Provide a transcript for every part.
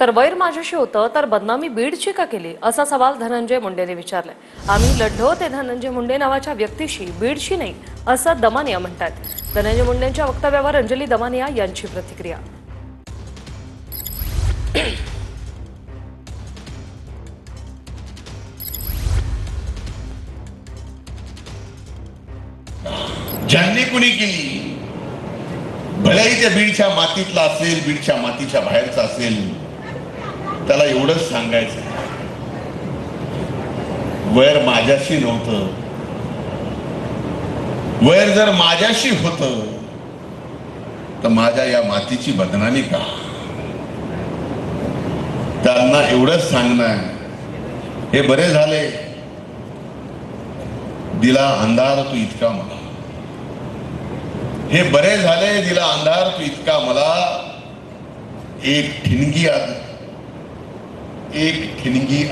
तर वैर माझ्याशी होतं तर बदनामी बीडची का केली असा सवाल धनंजय मुंडेने विचारलाय। आम्ही लढलो ते धनंजय मुंडे नावाच्या व्यक्तीशी, बीडशी नाही असं दमानिया म्हणतात। धनंजय मुंडेंच्या वक्तव्यावर अंजली दमानिया यांची प्रतिक्रिया। ज्यांनी कुणी केली भलेही त्या बीडच्या मातीतला असेल, बीडच्या मातीच्या बाहेरचा असेल, त्याला एवढंच सांगायचं वैर माझ्याशी नव्हतं। वैर जर माझ्याशी होतं तर माझ्या या मातीची बदनामी का? त्यांना एवढंच सांगणं, हे बरे झाले दिला अंधार तू इतका मला, हे बरे झाले दिला अंधार तू इतका मला, एक ठिणगी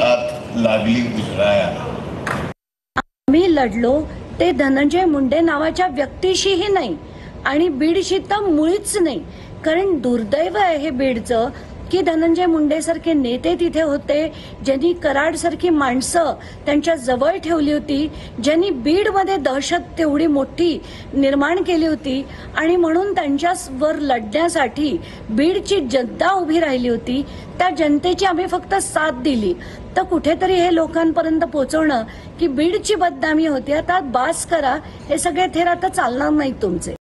आत लागली उजळायला। आम्ही लढलो ते धनंजय मुंडे नावाच्या व्यक्तीशीही नाही आणि बीडशी तर मुळीच नाही। कारण दुर्दैव आहे हे बीडचं की धनंजय मुंडे सारखे नेते तिथे होते, ज्यांनी कराड सारखी माणसं त्यांच्या जवळ ठेवली होती, ज्यांनी बीडमध्ये दहशत तेवढी मोठी निर्माण केली होती आणि म्हणून त्यांच्यावर लढण्यासाठी बीडची जनता उभी राहिली होती। त्या जनतेची आम्ही फक्त साथ दिली। तर कुठेतरी हे लोकांपर्यंत पोहोचवणं की बीडची बदनामी होती, आता बास करा, हे सगळे थेर आता चालणार नाहीत तुमचे।